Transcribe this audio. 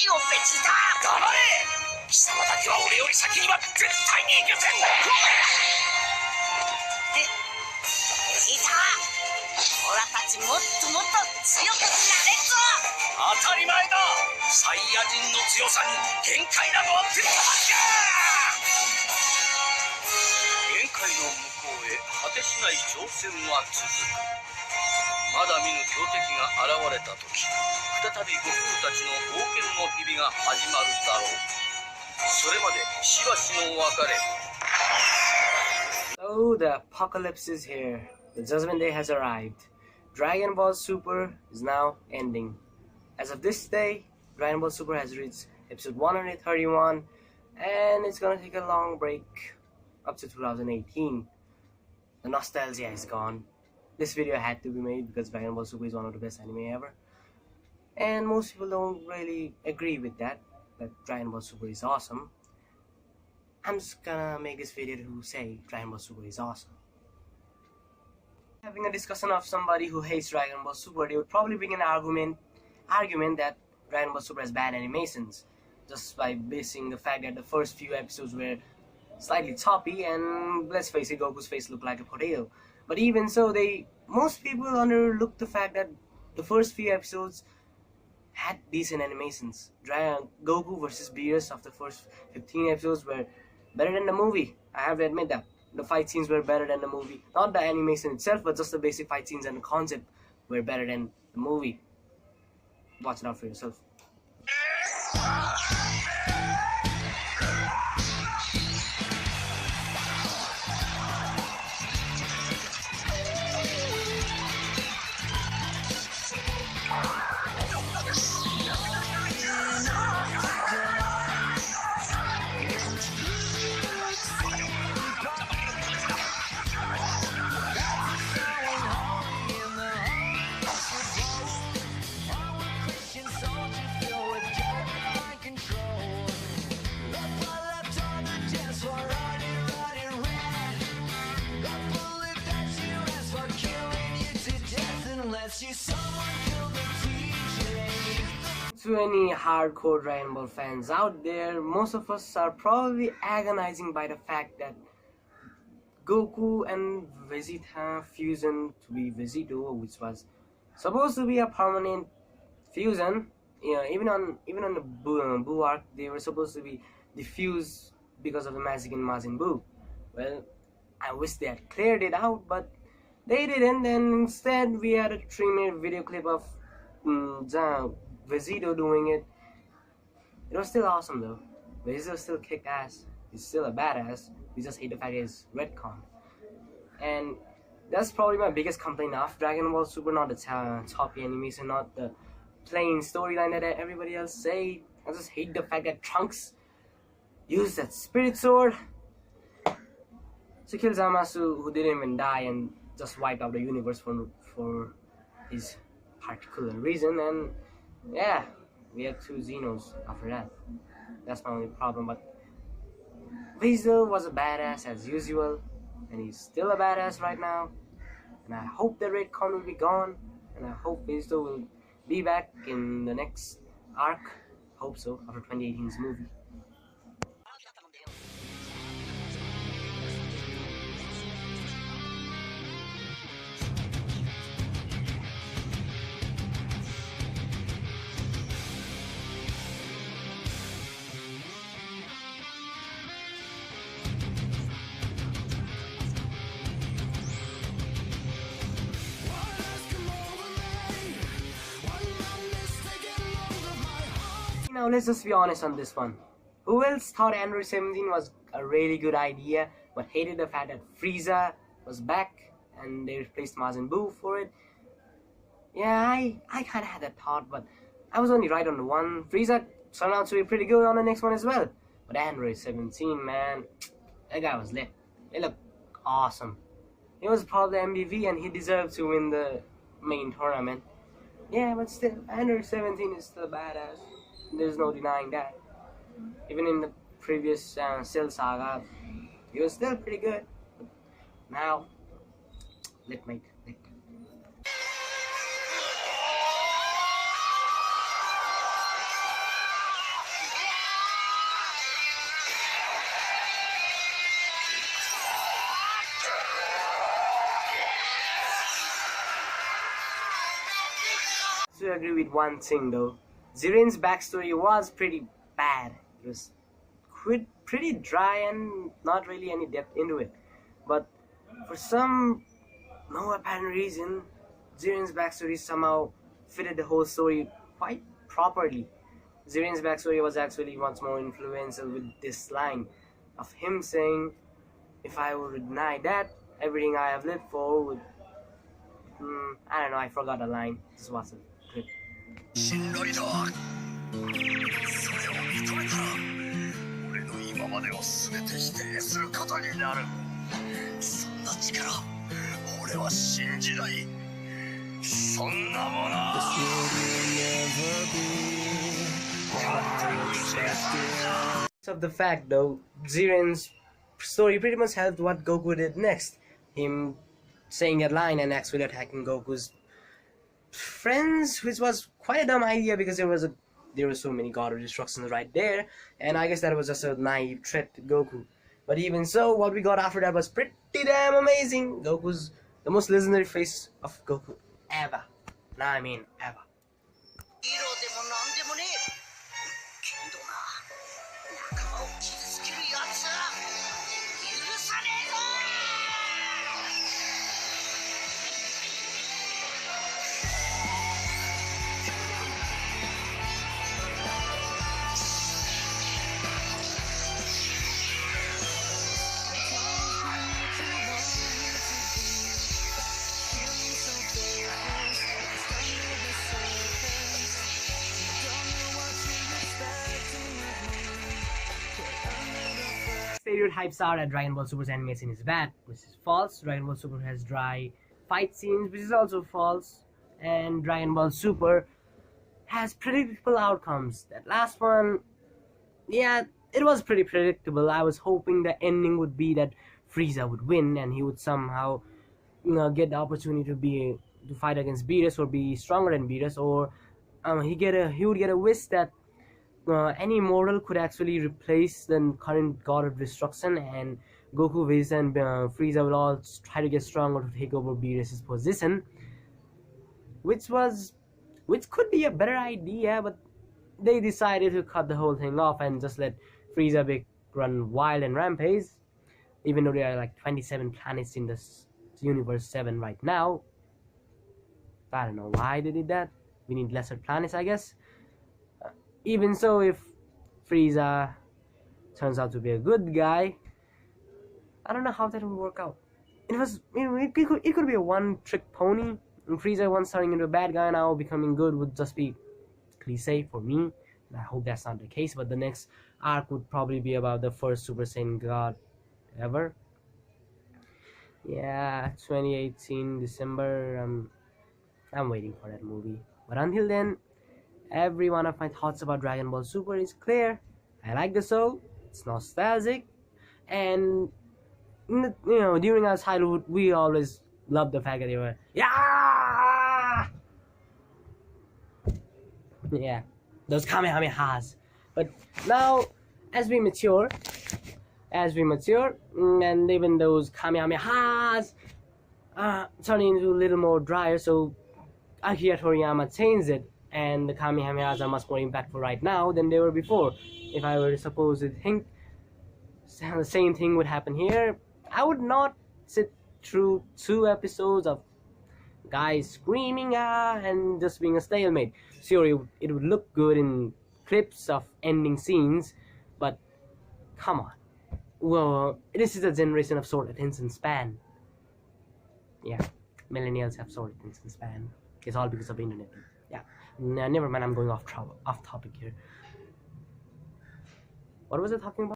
いよベジータ。黙れ。貴様たちは俺より先には絶対に行けせん。ベジータ、オラたちもっともっと強くなれんぞ。当たり前だ。サイヤ人の強さに限界などあってたまっちゃ。限界の向こうへ果てしない挑戦は続く。まだ見ぬ強敵が現れた時、再び悟空たちの冒険の日々が始まるだろう。それまでしばしの別れ。 So the apocalypse is here. The Judgment Day has arrived. Dragon Ball Super is now ending. As of this day, Dragon Ball Super has reached episode 131, and it's gonna take a long break up to 2018. The nostalgia is gone. This video had to be made because Dragon Ball Super is one of the best anime ever. And most people don't really agree with that Dragon Ball Super is awesome. I'm just gonna make this video to say Dragon Ball Super is awesome. Having a discussion of somebody who hates Dragon Ball Super, they would probably bring an argument that Dragon Ball Super has bad animations, just by basing the fact that the first few episodes were slightly choppy, and let's face it, Goku's face looked like a potato. But even so, most people underlook the fact that the first few episodes had decent animations. Goku versus Beerus of the first 15 episodes were better than the movie. I have to admit that. The fight scenes were better than the movie. Not the animation itself, but just the basic fight scenes and the concept were better than the movie. Watch it out for yourself. To any hardcore Dragon Ball fans out there, most of us are probably agonizing by the fact that Goku and Vegeta fusion to be Vegito, which was supposed to be a permanent fusion. You know, even on the Buu arc, they were supposed to be diffused because of the magic in Majin Buu. Well, I wish they had cleared it out, but they didn't, and instead we had a 3-minute video clip of Vegito doing it. It was still awesome though. Vegito still kicked ass. He's still a badass. We just hate the fact he's retcon. And that's probably my biggest complaint of Dragon Ball Super, not the choppy animation, not the plain storyline that everybody else say. I just hate the fact that Trunks used that spirit sword to kill Zamasu, who didn't even die and just wiped out the universe for his particular reason. And yeah, we had 2 Xenos after that. That's my only problem. But Vegeta was a badass as usual, and he's still a badass right now. And I hope the retcon will be gone, and I hope Vegeta will be back in the next arc. Hope so, after 2018's movie. Now let's just be honest on this one. Who else thought Android 17 was a really good idea but hated the fact that Frieza was back and they replaced Majin Buu for it? Yeah, I kinda had that thought, but I was only right on the one. Frieza turned out to be pretty good on the next one as well. But Android 17, man, that guy was lit. It looked awesome. He was probably the MVP and he deserved to win the main tournament. Yeah, but still, Android 17 is still badass. There's no denying that. Even in the previous Cell Saga, he was still pretty good. But now, lit. to agree with one thing though. Zirin's backstory was pretty bad. It was pretty dry and not really any depth into it. But for some no apparent reason, Zirin's backstory somehow fitted the whole story quite properly. Zirin's backstory was actually once more influential with this line of him saying, "If I were to deny that, everything I have lived for would..." I don't know, I forgot the line. Just watch the clip. 信頼だ。それを認めたら、俺の今までを全て否定することになる。そんな力、俺は信じない。そんなもの。Of the fact though, Ziren's story pretty much helped what Goku did next. Him saying that line and actually attacking Goku's friends, which was quite a dumb idea because there were so many God of Destruction right there, and I guess that was just a naive threat to Goku. But even so, what we got after that was pretty damn amazing. Goku's the most legendary face of Goku ever. Nah, I mean ever. Stereotypes are that Dragon Ball Super's animation is bad, which is false. Dragon Ball Super has dry fight scenes, which is also false. And Dragon Ball Super has predictable outcomes. That last one, yeah, it was pretty predictable. I was hoping the ending would be that Frieza would win and he would somehow, get the opportunity to fight against Beerus or be stronger than Beerus, or he would get a wish that any mortal could actually replace the current God of Destruction, and Goku, Vegeta, and Frieza will all try to get stronger to take over Beerus' position, which could be a better idea, but they decided to cut the whole thing off and just let Frieza run wild and rampage, even though there are like 27 planets in this universe 7 right now. I don't know why they did that. We need lesser planets, I guess. Even so, if Frieza turns out to be a good guy, I don't know how that will work out. It could be a one-trick pony, and Frieza once turning into a bad guy now becoming good would just be cliche for me, and I hope that's not the case. But the next arc would probably be about the first Super Saiyan God ever. Yeah, 2018 December. I'm waiting for that movie. But until then, every one of my thoughts about Dragon Ball Super is clear. I like the show. It's nostalgic, and during our childhood, we always loved the fact that they were those Kamehamehas. But now, as we mature, and even those Kamehamehas turn into a little more drier, so Akira Toriyama changed it, and the Kamehamehas are much more impactful right now than they were before. If I were to suppose to think the same thing would happen here, I would not sit through 2 episodes of guys screaming and just being a stalemate. Sure, it would look good in clips of ending scenes, but come on. Well, this is a generation of short attention span. Yeah, millennials have short attention span. It's all because of the internet. Yeah, never mind, I'm going off topic here. What was I talking about?